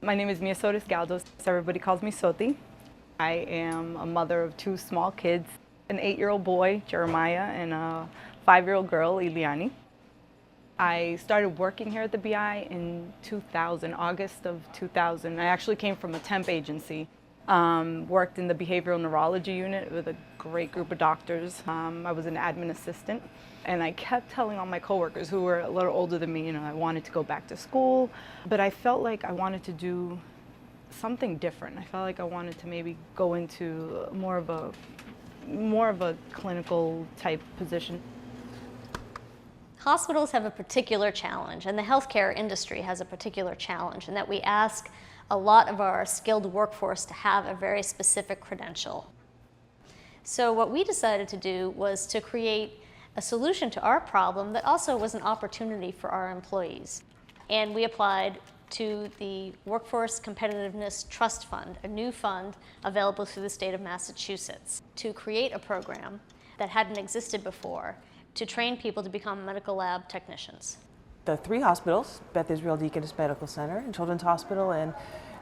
My name is Miosotis Galdos. Everybody calls me Soti. I am a mother of two small kids, an 8-year-old boy, Jeremiah, and a 5-year-old girl, Iliani. I started working here at the BI in 2000, August of 2000. I actually came from a temp agency. Worked in the behavioral neurology unit with a great group of doctors. I was an admin assistant, and I kept telling all my coworkers who were a little older than me, I wanted to go back to school, but I felt like I wanted to do something different. I felt like I wanted to maybe go into more of a clinical type position. Hospitals have a particular challenge, and the healthcare industry has a particular challenge, in that we ask a lot of our skilled workforce to have a very specific credential. So what we decided to do was to create a solution to our problem that also was an opportunity for our employees. And we applied to the Workforce Competitiveness Trust Fund, a new fund available through the state of Massachusetts, to create a program that hadn't existed before to train people to become medical lab technicians. The three hospitals, Beth Israel Deaconess Medical Center and Children's Hospital and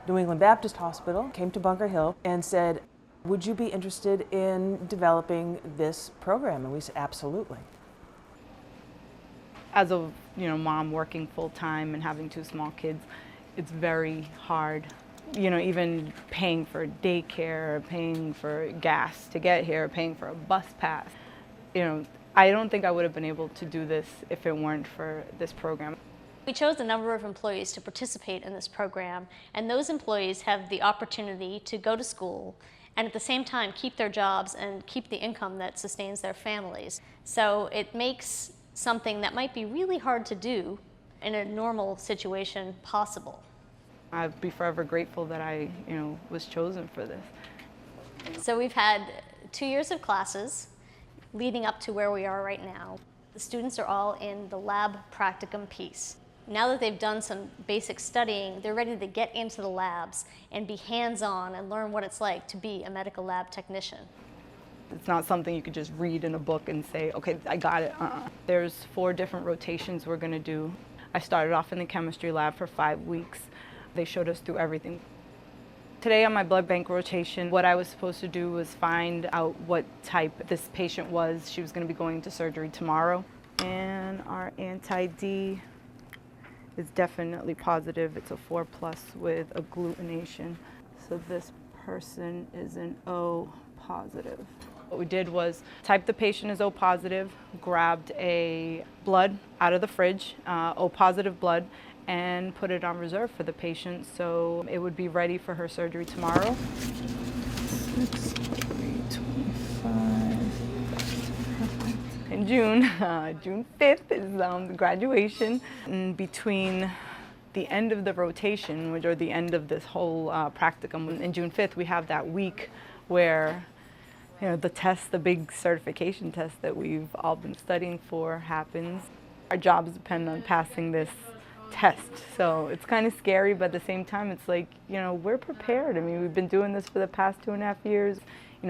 New England Baptist Hospital, came to Bunker Hill and said, would you be interested in developing this program? And we said, absolutely. As a mom working full-time and having two small kids, it's very hard. Even paying for daycare, paying for gas to get here, paying for a bus pass. I don't think I would have been able to do this if it weren't for this program. We chose a number of employees to participate in this program, and those employees have the opportunity to go to school and at the same time keep their jobs and keep the income that sustains their families. So it makes something that might be really hard to do in a normal situation possible. I'd be forever grateful that I was chosen for this. So we've had 2 years of classes leading up to where we are right now. The students are all in the lab practicum piece. Now that they've done some basic studying, they're ready to get into the labs and be hands-on and learn what it's like to be a medical lab technician. It's not something you could just read in a book and say, okay, I got it. There's 4 different rotations we're going to do. I started off in the chemistry lab for 5 weeks. They showed us through everything. Today on my blood bank rotation, what I was supposed to do was find out what type this patient was. She was going to be going to surgery tomorrow. And our anti-D is definitely positive. It's a 4+ with agglutination. So this person is an O positive. What we did was type the patient as O positive, grabbed a blood out of the fridge, O positive blood, and put it on reserve for the patient so it would be ready for her surgery tomorrow. 6/3/25. In June, June 5th is the graduation. And between the end of the rotation, or the end of this whole practicum, and June 5th, we have that week where the test, the big certification test that we've all been studying for happens. Our jobs depend on passing this test, so it's kind of scary, but at the same time it's like, we're prepared. I mean, we've been doing this for the past 2.5 years,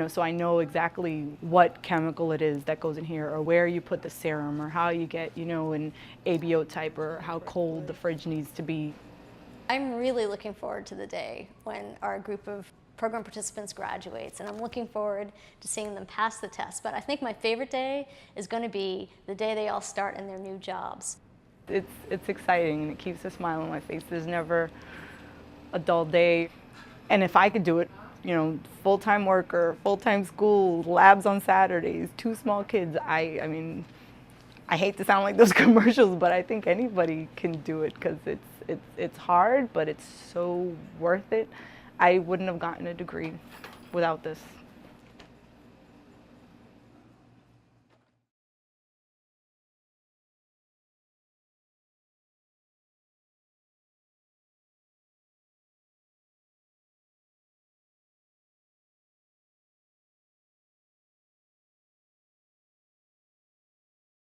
so I know exactly what chemical it is that goes in here, or where you put the serum, or how you get, an ABO type, or how cold the fridge needs to be. I'm really looking forward to the day when our group of program participants graduates, and I'm looking forward to seeing them pass the test. But I think my favorite day is going to be the day they all start in their new jobs. It's exciting, and it keeps a smile on my face. There's never a dull day. And if I could do it, full-time worker, full-time school, labs on Saturdays, 2 small kids, I mean, I hate to sound like those commercials, but I think anybody can do it, because it's hard, but it's so worth it. I wouldn't have gotten a degree without this.